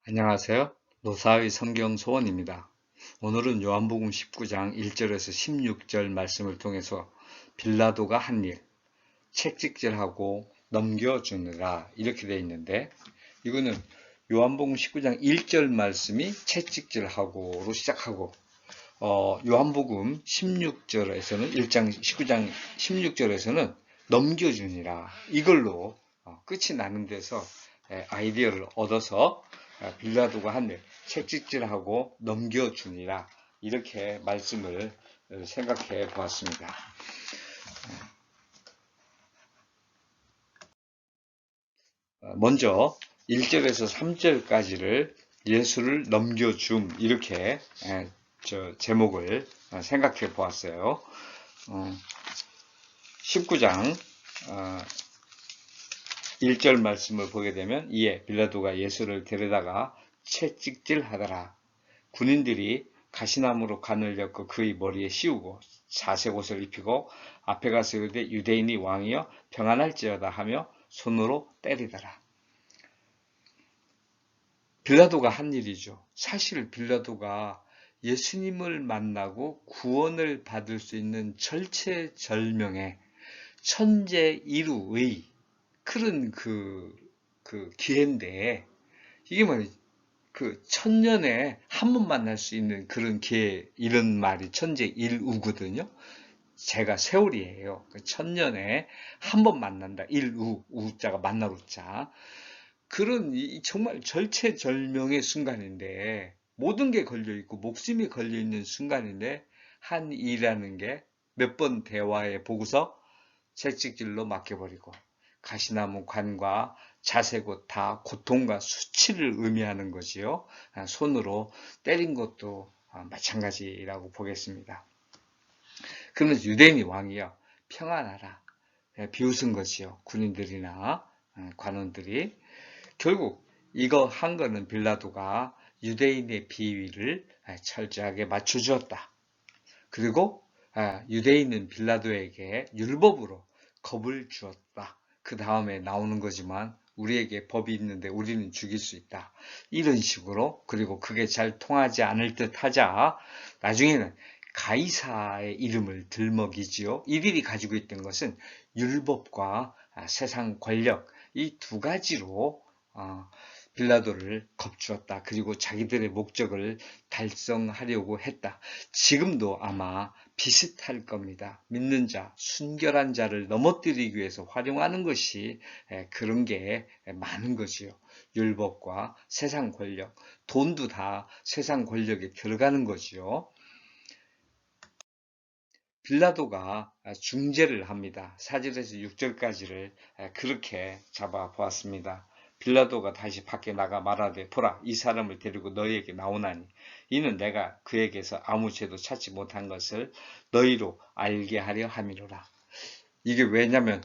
안녕하세요. 노사의 성경 소원입니다. 오늘은 요한복음 19장 1절에서 16절 말씀을 통해서 빌라도가 한 일, 채찍질하고 넘겨주느라 이렇게 되어 있는데, 이거는 요한복음 19장 1절 말씀이 채찍질하고로 시작하고, 요한복음 16절에서는 1장 19장 16절에서는 넘겨주니라 이걸로 끝이 나는 데서 아이디어를 얻어서 빌라도가 한 일, 채찍질하고 넘겨주니라 이렇게 말씀을 생각해 보았습니다. 먼저 1절에서 3절까지를 예수를 넘겨줌 이렇게 제목을 생각해 보았어요. 19장 1절 말씀을 보게 되면 이에 빌라도가 예수를 데려다가 채찍질하더라. 군인들이 가시나무로 관을 엮고 그의 머리에 씌우고 자색 옷을 입히고 앞에 가서 이르되 유대인이 왕이여 평안할지어다 하며 손으로 때리더라. 빌라도가 한 일이죠. 사실 빌라도가 예수님을 만나고 구원을 받을 수 있는 절체절명의 천재일우의 그런 그 기회인데, 이게 뭐지? 그 천년에 한 번 만날 수 있는 그런 기회, 이런 말이 천재일우거든요. 제가 세월이에요. 천년에 한 번 만난다. 일우, 우자가 만날 우자. 그런 정말 절체절명의 순간인데, 모든 게 걸려있고 목숨이 걸려있는 순간인데 한 일이라는 게 몇 번 대화에 보고서 채찍질로 맡겨버리고, 가시나무 관과 자색옷 다 고통과 수치를 의미하는 거지요. 손으로 때린 것도 마찬가지라고 보겠습니다. 그러면서 유대인이 왕이여 평안하라 비웃은 것이요. 군인들이나 관원들이. 결국 이거 한 거는 빌라도가 유대인의 비위를 철저하게 맞춰주었다. 그리고 유대인은 빌라도에게 율법으로 겁을 주었다. 그 다음에 나오는 거지만 우리에게 법이 있는데 우리는 죽일 수 있다. 이런 식으로. 그리고 그게 잘 통하지 않을 듯 하자 나중에는 가이사의 이름을 들먹이지요. 이들이 가지고 있던 것은 율법과 세상 권력, 이 두 가지로 빌라도를 겁주었다. 그리고 자기들의 목적을 달성하려고 했다. 지금도 아마 비슷할 겁니다. 믿는 자, 순결한 자를 넘어뜨리기 위해서 활용하는 것이 그런 게 많은 거지요. 율법과 세상 권력, 돈도 다 세상 권력에 들어가는 거지요. 빌라도가 중재를 합니다. 4절에서 6절까지를 그렇게 잡아 보았습니다. 빌라도가 다시 밖에 나가 말하되 보라 이 사람을 데리고 너희에게 나오나니 이는 내가 그에게서 아무 죄도 찾지 못한 것을 너희로 알게 하려 함이로라. 이게 왜냐면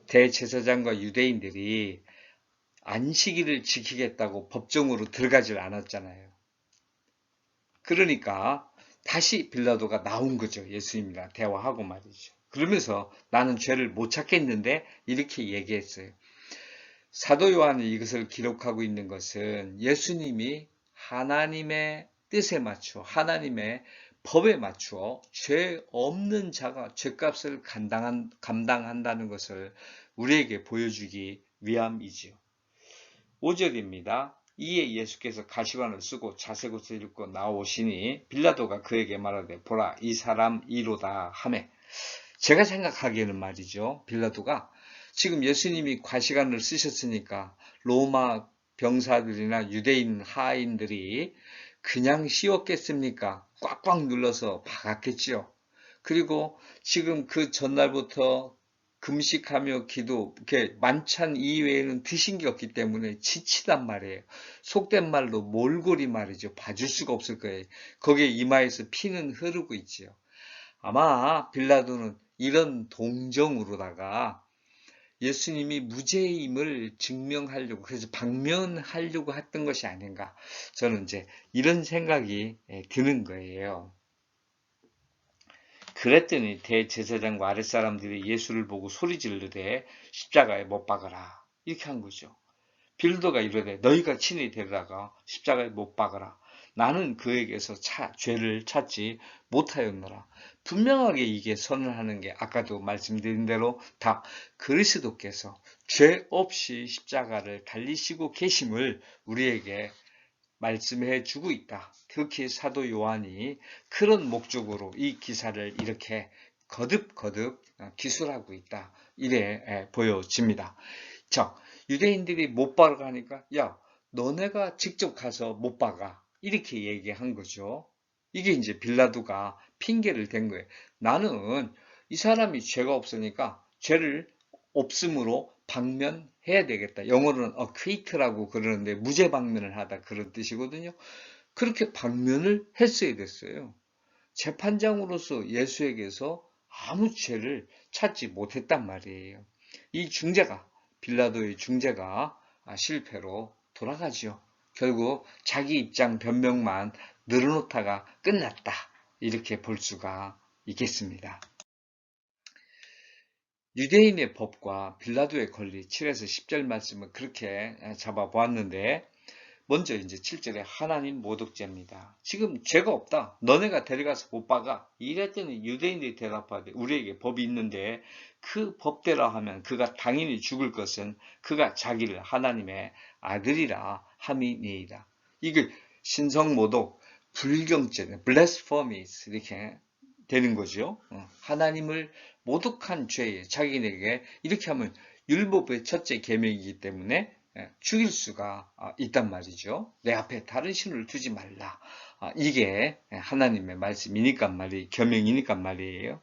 대제사장과 유대인들이 안식일을 지키겠다고 법정으로 들어가질 않았잖아요. 그러니까 다시 빌라도가 나온 거죠. 예수님이랑 대화하고 말이죠. 그러면서 나는 죄를 못 찾겠는데 이렇게 얘기했어요. 사도 요한이 이것을 기록하고 있는 것은 예수님이 하나님의 뜻에 맞추어 하나님의 법에 맞추어 죄 없는 자가 죄값을 감당한다는 것을 우리에게 보여주기 위함이지요. 5절입니다. 이에 예수께서 가시관을 쓰고 자색옷을 입고 나오시니 빌라도가 그에게 말하되 보라 이 사람 이로다 하매, 제가 생각하기에는 말이죠. 빌라도가 지금 예수님이 과시관을 쓰셨으니까 로마 병사들이나 유대인 하인들이 그냥 씌웠겠습니까? 꽉꽉 눌러서 박았겠지요. 그리고 지금 그 전날부터 금식하며 기도, 이렇게 만찬 이외에는 드신 게 없기 때문에 지치단 말이에요. 속된 말로 몰골이 말이죠. 봐줄 수가 없을 거예요. 거기에 이마에서 피는 흐르고 있지요. 아마 빌라도는 이런 동정으로다가 예수님이 무죄임을 증명하려고, 그래서 방면하려고 했던 것이 아닌가. 저는 이제 이런 생각이 드는 거예요. 그랬더니 대제사장과 아랫사람들이 예수를 보고 소리 지르되 십자가에 못 박아라. 이렇게 한 거죠. 빌라도가 이르되 너희가 친히 데려다가 십자가에 못 박으라. 나는 그에게서 죄를 찾지 못하였노라. 분명하게 이게 선언하는 게 아까도 말씀드린 대로 다 그리스도께서 죄 없이 십자가를 달리시고 계심을 우리에게 말씀해 주고 있다. 특히 사도 요한이 그런 목적으로 이 기사를 이렇게 거듭거듭 기술하고 있다. 이래 보여집니다. 자, 유대인들이 못 박아가니까 야, 너네가 직접 가서 못 박아. 이렇게 얘기한 거죠. 이게 이제 빌라도가 핑계를 댄 거예요. 나는 이 사람이 죄가 없으니까 죄를 없음으로 방면해야 되겠다. 영어로는 acquit라고 그러는데 무죄 방면을 하다 그런 뜻이거든요. 그렇게 방면을 했어야 됐어요. 재판장으로서 예수에게서 아무 죄를 찾지 못했단 말이에요. 이 중재가 빌라도의 중재가 실패로 돌아가죠. 결국 자기 입장 변명만 늘어놓다가 끝났다. 이렇게 볼 수가 있겠습니다. 유대인의 법과 빌라도의 권리 7에서 10절 말씀을 그렇게 잡아보았는데 먼저 이제 7절에 하나님 모독죄입니다. 지금 죄가 없다. 너네가 데려가서 못 박아. 이랬더니 유대인들이 대답하되 우리에게 법이 있는데 그 법대로 하면 그가 당연히 죽을 것은 그가 자기를 하나님의 아들이라 함이니이다. 이게 신성모독, 불경죄, blasphemous 이렇게 되는 거죠. 하나님을 모독한 죄에 자기에게 이렇게 하면 율법의 첫째 계명이기 때문에 죽일 수가 있단 말이죠. 내 앞에 다른 신을 두지 말라. 이게 하나님의 말씀이니까 말이에요. 계명이니까 말이에요.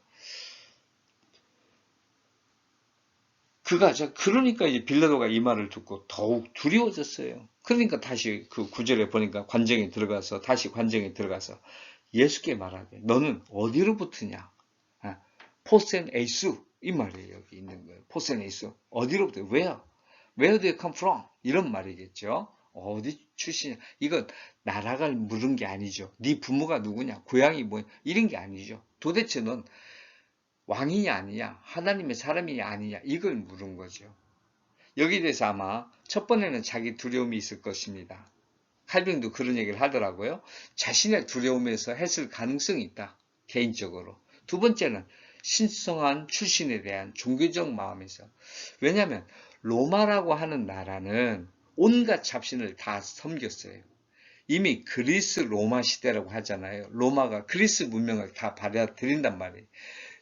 그러니까 이제 빌라도가 이 말을 듣고 더욱 두려워졌어요. 그러니까 다시 그 구절에 보니까 다시 관정에 들어가서 예수께 말하되 너는 어디로 붙으냐? 포센 에이수 이 말이에요. 여기 있는 거예요. 포센 에이수 어디로부터? Where do you come from? 이런 말이겠죠. 어디 출신이야? 이건 나라가 물은 게 아니죠. 네 부모가 누구냐? 고향이 뭐냐? 이런 게 아니죠. 도대체 넌 왕이냐 아니냐? 하나님의 사람이냐 아니냐? 이걸 물은 거죠. 여기에 대해서 아마 첫 번에는 자기 두려움이 있을 것입니다. 칼빈도 그런 얘기를 하더라고요. 자신의 두려움에서 했을 가능성이 있다. 개인적으로. 두 번째는 신성한 출신에 대한 종교적 마음에서. 왜냐하면 로마라고 하는 나라는 온갖 잡신을 다 섬겼어요. 이미 그리스 로마 시대라고 하잖아요. 로마가 그리스 문명을 다 받아들인단 말이에요.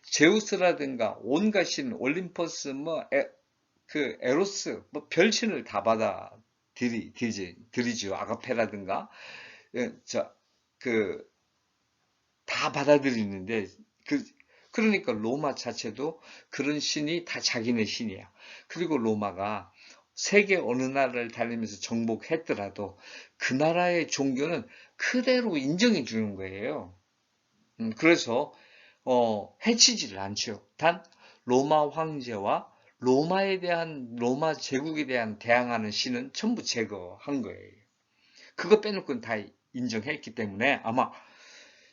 제우스라든가 온갖 신, 올림퍼스, 에로스, 별신을 다 받아들이죠. 아가페라든가, 다 받아들이는데, 그러니까 로마 자체도 그런 신이 다 자기네 신이야. 그리고 로마가 세계 어느 나라를 다니면서 정복했더라도 그 나라의 종교는 그대로 인정해 주는 거예요. 그래서 해치지를 않죠. 단 로마 황제와 로마 제국에 대한 대항하는 신은 전부 제거한 거예요. 그거 빼놓고는 다 인정했기 때문에 아마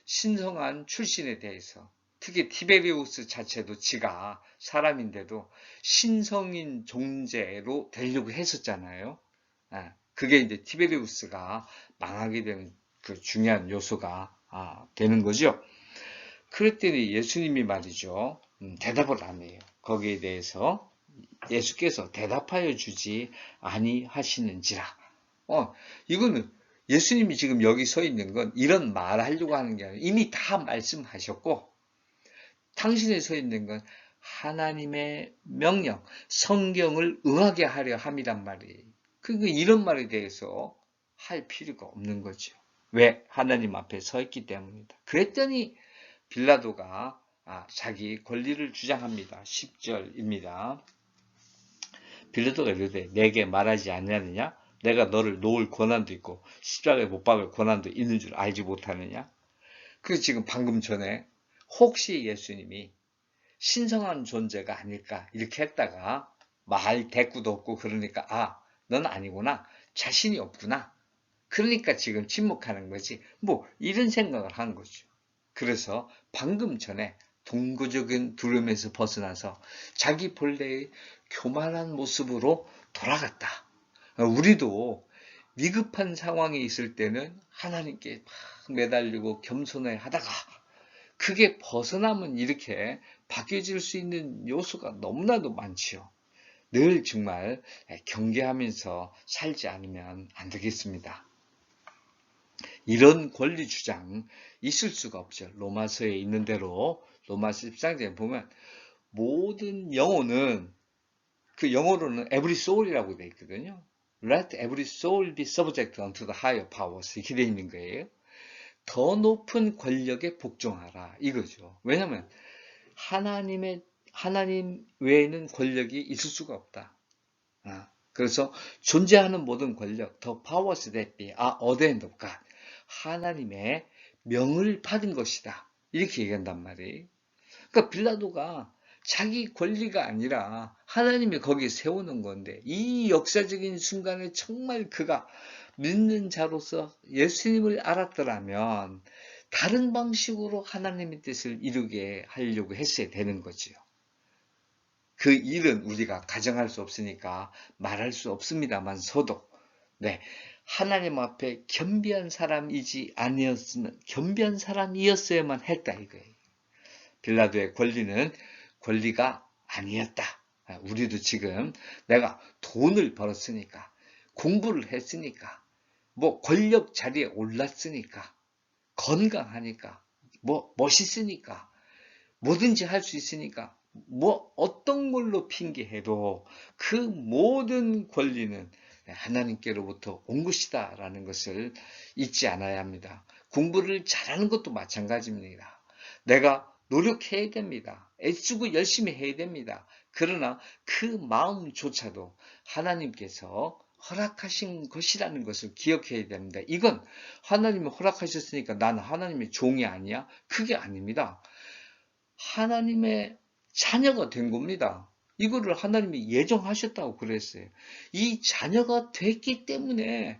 신성한 출신에 대해서 특히 티베리우스 자체도 지가 사람인데도 신성인 존재로 되려고 했었잖아요. 그게 이제 티베리우스가 망하게 되는 그 중요한 요소가 되는 거죠. 그랬더니 예수님이 말이죠. 대답을 안 해요. 거기에 대해서 예수께서 대답하여 주지 아니하시는지라. 이거는 예수님이 지금 여기 서 있는 건 이런 말 하려고 하는 게 아니라 이미 다 말씀하셨고 당신이 서 있는 건 하나님의 명령, 성경을 응하게 하려 함이란 말이에요. 그러니까 이런 말에 대해서 할 필요가 없는 거죠. 왜? 하나님 앞에 서 있기 때문이다. 그랬더니 빌라도가 자기 권리를 주장합니다. 10절입니다. 빌라도가 이르되 내게 말하지 아니하느냐? 내가 너를 놓을 권한도 있고 십자가에 못 박을 권한도 있는 줄 알지 못하느냐? 그래서 지금 방금 전에 혹시 예수님이 신성한 존재가 아닐까 이렇게 했다가 말 대꾸도 없고 그러니까 넌 아니구나. 자신이 없구나. 그러니까 지금 침묵하는 거지. 이런 생각을 한 거죠. 그래서 방금 전에 동거적인 두려움에서 벗어나서 자기 본래의 교만한 모습으로 돌아갔다. 우리도 위급한 상황에 있을 때는 하나님께 막 매달리고 겸손해 하다가 그게 벗어나면 이렇게 바뀌어질 수 있는 요소가 너무나도 많지요. 늘 정말 경계하면서 살지 않으면 안 되겠습니다. 이런 권리 주장 있을 수가 없죠. 로마서에 있는 대로 로마서 13장에 보면 모든 영혼은 그 영어로는 every soul이라고 되어 있거든요. Let every soul be subject unto the higher powers 이렇게 되어 있는 거예요. 더 높은 권력에 복종하라 이거죠. 왜냐하면 하나님 외에는 권력이 있을 수가 없다. 그래서 존재하는 모든 권력, the powers that be are ordained of God. 하나님의 명을 받은 것이다. 이렇게 얘기한단 말이에요. 그러니까 빌라도가 자기 권리가 아니라 하나님이 거기에 세우는 건데 이 역사적인 순간에 정말 그가 믿는 자로서 예수님을 알았더라면 다른 방식으로 하나님의 뜻을 이루게 하려고 했어야 되는 거지요. 그 일은 우리가 가정할 수 없으니까 말할 수 없습니다만서도 네, 하나님 앞에 겸비한 사람이지 아니었으면 겸비한 사람이었어야만 했다 이거예요. 빌라도의 권리는 권리가 아니었다. 우리도 지금 내가 돈을 벌었으니까 공부를 했으니까 뭐 권력 자리에 올랐으니까 건강하니까 뭐 멋있으니까 뭐든지 할 수 있으니까 뭐 어떤 걸로 핑계해도 그 모든 권리는 하나님께로부터 온 것이다라는 것을 잊지 않아야 합니다. 공부를 잘하는 것도 마찬가지입니다. 내가 노력해야 됩니다. 애쓰고 열심히 해야 됩니다. 그러나 그 마음조차도 하나님께서 허락하신 것이라는 것을 기억해야 됩니다. 이건 하나님이 허락하셨으니까 나는 하나님의 종이 아니야? 그게 아닙니다. 하나님의 자녀가 된 겁니다. 이거를 하나님이 예정하셨다고 그랬어요. 이 자녀가 됐기 때문에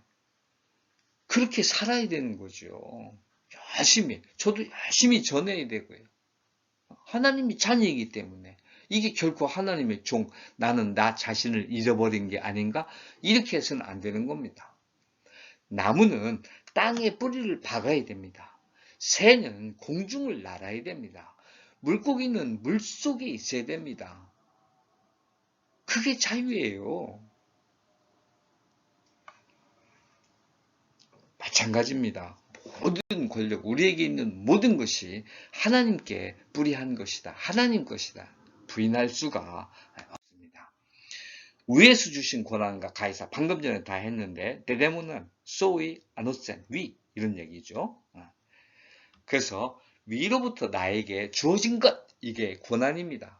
그렇게 살아야 되는 거죠. 열심히, 저도 열심히 전해야 되고요. 하나님이 자녀이기 때문에 이게 결코 하나님의 종, 나는 나 자신을 잃어버린 게 아닌가? 이렇게 해서는 안 되는 겁니다. 나무는 땅에 뿌리를 박아야 됩니다. 새는 공중을 날아야 됩니다. 물고기는 물속에 있어야 됩니다. 그게 자유예요. 마찬가지입니다. 모든 권력, 우리에게 있는 모든 것이 하나님께 뿌리한 것이다. 하나님 것이다. 부인할 수가 없습니다. 위에서 주신 권한과 가이사, 방금 전에 다 했는데 데데모는 소위, 아노센, 위 이런 얘기죠. 그래서 위로부터 나에게 주어진 것, 이게 권한입니다.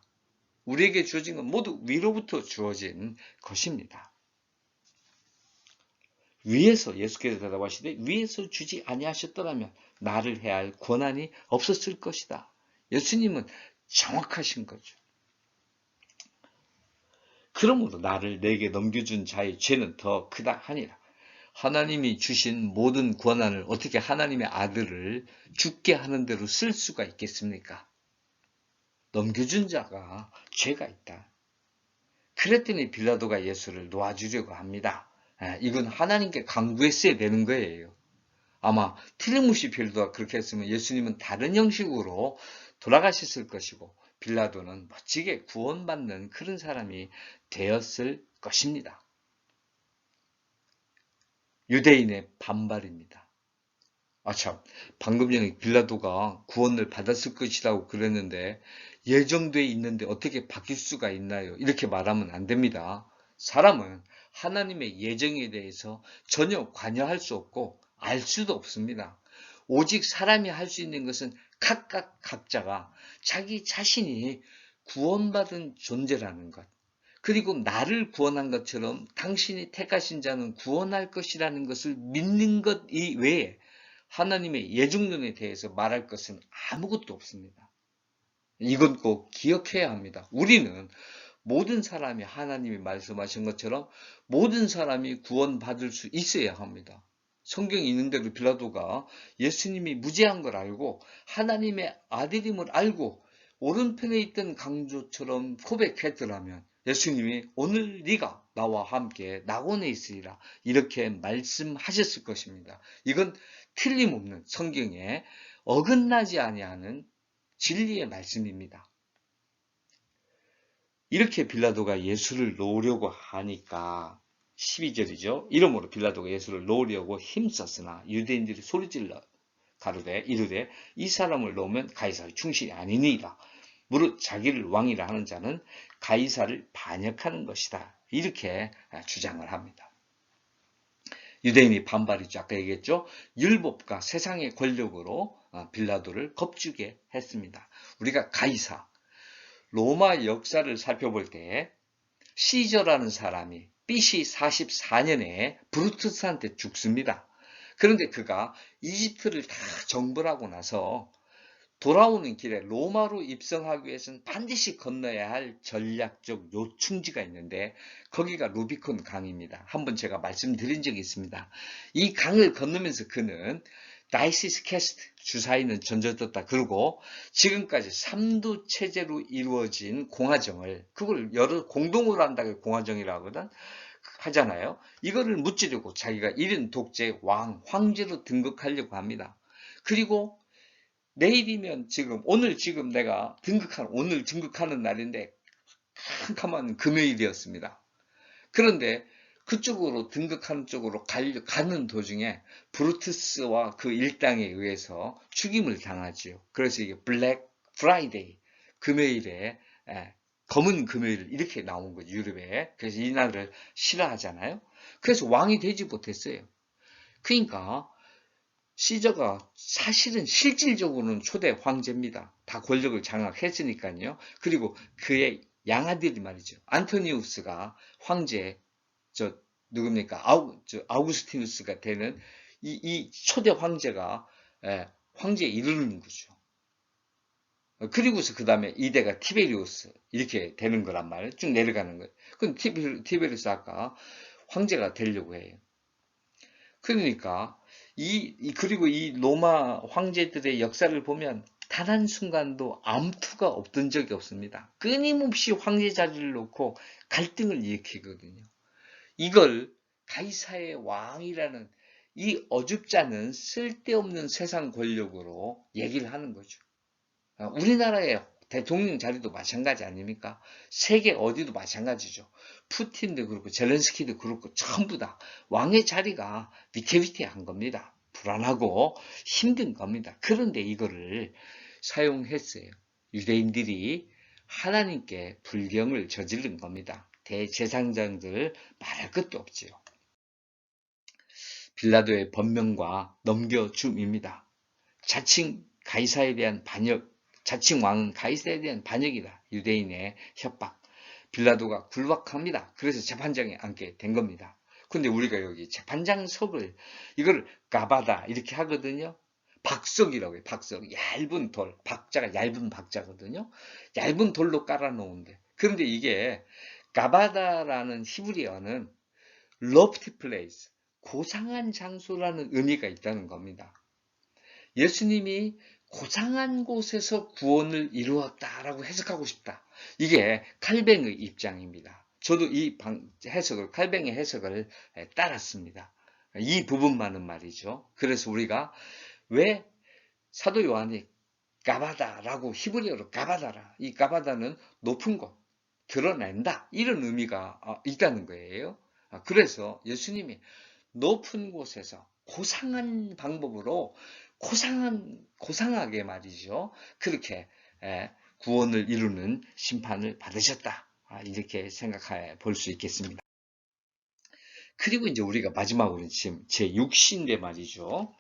우리에게 주어진 건 모두 위로부터 주어진 것입니다. 위에서 예수께서 대답하시되 위에서 주지 아니하셨더라면 나를 해야 할 권한이 없었을 것이다. 예수님은 정확하신 거죠. 그러므로 나를 내게 넘겨준 자의 죄는 더 크다 하니라. 하나님이 주신 모든 권한을 어떻게 하나님의 아들을 죽게 하는 대로 쓸 수가 있겠습니까? 넘겨준 자가 죄가 있다. 그랬더니 빌라도가 예수를 놓아주려고 합니다. 이건 하나님께 강구했어야 되는 거예요. 아마 틀림없이 빌라도가 그렇게 했으면 예수님은 다른 형식으로 돌아가셨을 것이고 빌라도는 멋지게 구원받는 그런 사람이 되었을 것입니다. 유대인의 반발입니다. 참, 방금 전에 빌라도가 구원을 받았을 것이라고 그랬는데 예정되어 있는데 어떻게 바뀔 수가 있나요? 이렇게 말하면 안 됩니다. 사람은 하나님의 예정에 대해서 전혀 관여할 수 없고 알 수도 없습니다. 오직 사람이 할 수 있는 것은 각자가 자기 자신이 구원받은 존재라는 것, 그리고 나를 구원한 것처럼 당신이 택하신 자는 구원할 것이라는 것을 믿는 것 이외에 하나님의 예정론에 대해서 말할 것은 아무것도 없습니다. 이건 꼭 기억해야 합니다. 우리는 모든 사람이 하나님이 말씀하신 것처럼 모든 사람이 구원받을 수 있어야 합니다. 성경에 있는 대로 빌라도가 예수님이 무죄한 걸 알고 하나님의 아들임을 알고 오른편에 있던 강조처럼 고백했더라면 예수님이 오늘 네가 나와 함께 낙원에 있으리라 이렇게 말씀하셨을 것입니다. 이건 틀림없는 성경에 어긋나지 아니하는 진리의 말씀입니다. 이렇게 빌라도가 예수를 놓으려고 하니까 12절이죠. 이러므로 빌라도가 예수를 놓으려고 힘썼으나 유대인들이 소리질러 가로되 이르되 이 사람을 놓으면 가이사의 충신이 아니니이다. 무릇 자기를 왕이라 하는 자는 가이사를 반역하는 것이다. 이렇게 주장을 합니다. 유대인이 반발이죠. 아까 얘기했죠. 율법과 세상의 권력으로 빌라도를 겁주게 했습니다. 우리가 가이사, 로마 역사를 살펴볼 때 시저라는 사람이 BC 44년에 브루투스한테 죽습니다. 그런데 그가 이집트를 다 정벌 하고 나서 돌아오는 길에 로마로 입성하기 위해서는 반드시 건너야 할 전략적 요충지가 있는데 거기가 루비콘 강입니다. 한번 제가 말씀드린 적이 있습니다. 이 강을 건너면서 그는 다이시스 캐스트 주사위는 던져졌다. 그리고 지금까지 3도 체제로 이루어진 공화정을 그걸 여러 공동으로 한다고 공화정이라고 하잖아요. 이거를 무찌르고 자기가 1인 독재 황제로 등극하려고 합니다. 그리고 내일이면 오늘 내가 오늘 등극하는 날인데 캄캄한 금요일이었습니다. 그런데 그쪽으로 등극하는 쪽으로 가는 도중에 브루투스와 그 일당에 의해서 죽임을 당하지요. 그래서 이게 블랙 프라이데이, 금요일에 검은 금요일 이렇게 나온 거죠. 유럽에. 그래서 이 날을 싫어하잖아요. 그래서 왕이 되지 못했어요. 그러니까 시저가 사실은 실질적으로는 초대 황제입니다. 다 권력을 장악했으니까요. 그리고 그의 양아들이 말이죠. 안토니우스가 황제, 누굽니까? 아우구스티누스가 되는 이 초대 황제가 황제에 이르는 거죠. 그리고서 그 다음에 이대가 티베리우스 이렇게 되는 거란 말이에요. 쭉 내려가는 거예요. 그럼 티베리우스 아까 황제가 되려고 해요. 그러니까 그리고 이 로마 황제들의 역사를 보면 단 한순간도 암투가 없던 적이 없습니다. 끊임없이 황제 자리를 놓고 갈등을 일으키거든요. 이걸 가이사의 왕이라는 이 어줍잖은 쓸데없는 세상 권력으로 얘기를 하는 거죠. 우리나라의 대통령 자리도 마찬가지 아닙니까? 세계 어디도 마찬가지죠. 푸틴도 그렇고 젤렌스키도 그렇고 전부 다 왕의 자리가 위태위태한 겁니다. 불안하고 힘든 겁니다. 그런데 이거를 사용했어요. 유대인들이 하나님께 불경을 저지른 겁니다. 대제사장들 말할 것도 없지요. 빌라도의 번명과 넘겨줌입니다. 자칭 가이사에 대한 반역, 자칭 왕은 가이사에 대한 반역이다. 유대인의 협박. 빌라도가 굴박합니다. 그래서 재판장에 앉게 된 겁니다. 근데 우리가 여기 재판장석을 이걸 가바다 이렇게 하거든요. 박석이라고 해요. 박석. 얇은 돌. 박자가 얇은 박자거든요. 얇은 돌로 깔아놓은데. 그런데 이게 가바다라는 히브리어는 lofty place, 고상한 장소라는 의미가 있다는 겁니다. 예수님이 고상한 곳에서 구원을 이루었다라고 해석하고 싶다. 이게 칼뱅의 입장입니다. 저도 이 해석을, 칼뱅의 해석을 따랐습니다. 이 부분만은 말이죠. 그래서 우리가 왜 사도 요한이 가바다라고 히브리어로 가바다라, 이 가바다는 높은 곳, 드러낸다 이런 의미가 있다는 거예요. 그래서 예수님이 높은 곳에서 고상한 방법으로 고상하게 말이죠. 그렇게 구원을 이루는 심판을 받으셨다. 이렇게 생각해 볼 수 있겠습니다. 그리고 이제 우리가 마지막으로 지금 제6시인데 말이죠.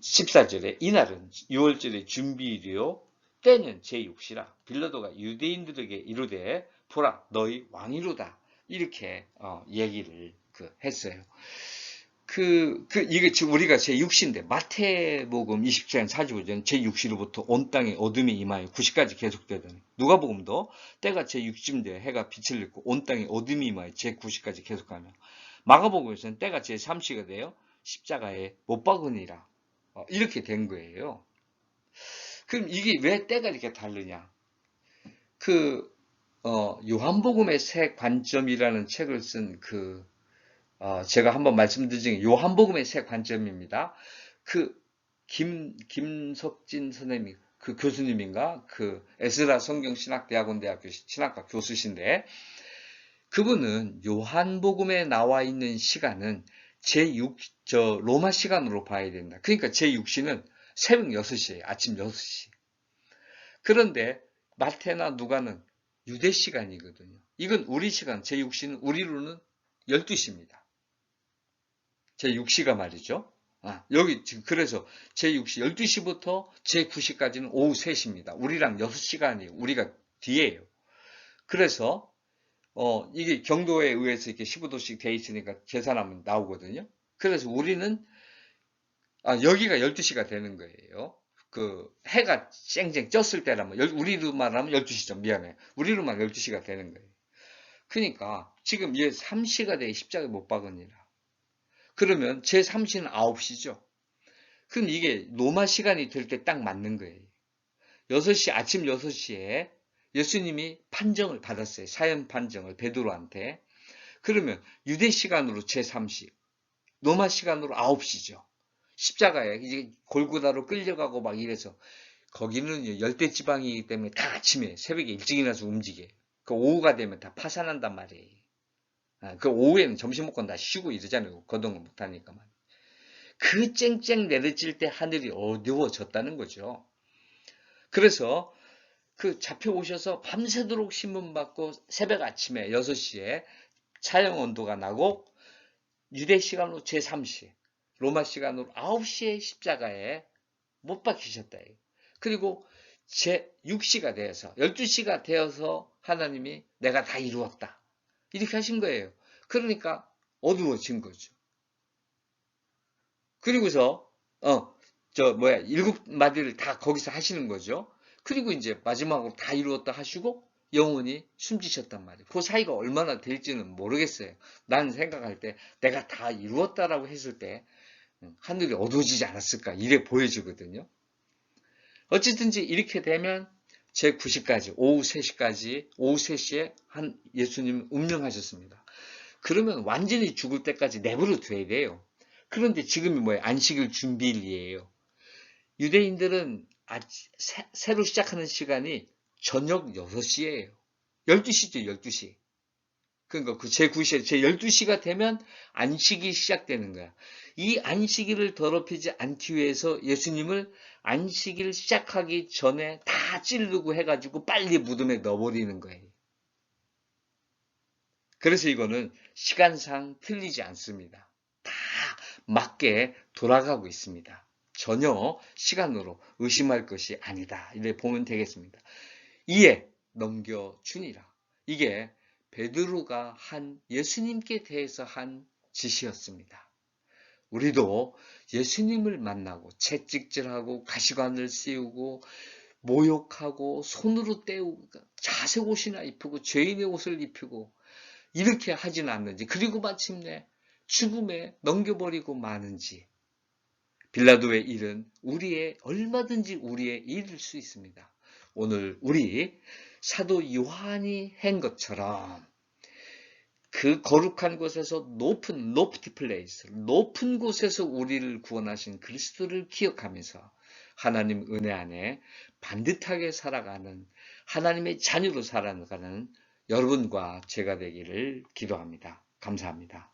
14절에 이날은 6월절의 준비일이요 때는 제6시라 빌라도가 유대인들에게 이르되 보라 너희 왕이로다 이렇게 얘기를 했어요. 이게 지금 우리가 제6시인데 마태복음 27장 45절 제6시로부터 온 땅에 어둠이 임하여 9시까지 계속되더니 누가복음도 때가 제6시인데 해가 빛을 잃고 온 땅에 어둠이 임하여 제9시까지 계속하며 마가복음에서는 때가 제3시가 되어 십자가에 못 박으니라 이렇게 된 거예요. 그럼 이게 왜 때가 이렇게 다르냐? 요한복음의 새 관점이라는 책을 쓴 제가 한번 말씀드린 요한복음의 새 관점입니다. 그, 김석진 선생님, 그 교수님인가? 그, 에스라 성경신학대학원대학교 신학과 교수신데, 그분은 요한복음에 나와 있는 시간은 로마 시간으로 봐야 된다. 그러니까 제6시는 새벽 6시예요. 아침 6시. 그런데 마태나 누가는 유대 시간이거든요. 이건 우리 시간, 제6시는 우리로는 12시입니다. 제6시가 말이죠. 여기 지금 그래서 제6시 12시부터 제9시까지는 오후 3시입니다. 우리랑 6시간이에요. 우리가 뒤에요. 그래서 이게 경도에 의해서 이렇게 15도씩 돼 있으니까 계산하면 나오거든요. 그래서 우리는 여기가 12시가 되는 거예요. 그 해가 쨍쨍 쪘을 때라면 우리로 말하면 12시죠. 미안해. 우리로 말하면 12시가 되는 거예요. 그러니까 지금 얘 3시가 돼 십자가에 못 박으니라. 그러면 제 3시는 9시죠. 그럼 이게 로마 시간이 될 때 딱 맞는 거예요. 6시 아침 6시에 예수님이 판정을 받았어요. 사형 판정을 베드로한테. 그러면 유대 시간으로 제 3시, 로마 시간으로 9시죠. 십자가에 이제 골고다로 끌려가고 막 이래서 거기는 열대지방이기 때문에 다 아침에 새벽에 일찍 일어나서 움직여요. 그 오후가 되면 다 파산한단 말이에요. 그 오후에는 점심 먹고 다 쉬고 이러잖아요. 거동을 못하니까만. 그 쨍쨍 내려질 때 하늘이 어두워졌다는 거죠. 그래서 그 잡혀오셔서 밤새도록 신문 받고 새벽 아침에 6시에 차영 온도가 나고 유대 시간으로 제3시, 로마 시간으로 9시에 십자가에 못 박히셨다. 그리고 제6시가 되어서 12시가 되어서 하나님이 내가 다 이루었다. 이렇게 하신 거예요. 그러니까 어두워진 거죠. 그리고서 일곱 마디를 다 거기서 하시는 거죠. 그리고 이제 마지막으로 다 이루었다 하시고 영원히 숨지셨단 말이에요. 그 사이가 얼마나 될지는 모르겠어요. 나는 생각할 때 내가 다 이루었다라고 했을 때 하늘이 어두워지지 않았을까 이래 보여지거든요. 어쨌든지 이렇게 되면 제9시까지 오후 3시에 한 예수님 운명하셨습니다. 그러면 완전히 죽을 때까지 내버려 둬야 돼요. 그런데 지금이 뭐예요? 안식일 준비일이에요. 유대인들은 새로 시작하는 시간이 저녁 6시예요. 12시죠, 12시. 그러니까 그 제9시에 제12시가 되면 안식이 시작되는 거야. 이 안식일을 더럽히지 않기 위해서 예수님을 안식일 시작하기 전에 다 찌르고 해가지고 빨리 무덤에 넣어버리는 거예요. 그래서 이거는 시간상 틀리지 않습니다. 다 맞게 돌아가고 있습니다. 전혀 시간으로 의심할 것이 아니다. 이래 보면 되겠습니다. 이에 넘겨주니라. 이게 베드로가 한 예수님께 대해서 한 지시였습니다. 우리도 예수님을 만나고 채찍질하고 가시관을 씌우고 모욕하고 손으로 떼우고 자색 옷이나 입히고 죄인의 옷을 입히고 이렇게 하지는 않는지 그리고 마침내 죽음에 넘겨버리고 마는지 빌라도의 일은 얼마든지 우리의 일일 수 있습니다. 오늘 우리 사도 요한이 한 것처럼 그 거룩한 곳에서 높은 플레이스, 높은 곳에서 우리를 구원하신 그리스도를 기억하면서 하나님 은혜 안에 반듯하게 살아가는 하나님의 자녀로 살아가는 여러분과 제가 되기를 기도합니다. 감사합니다.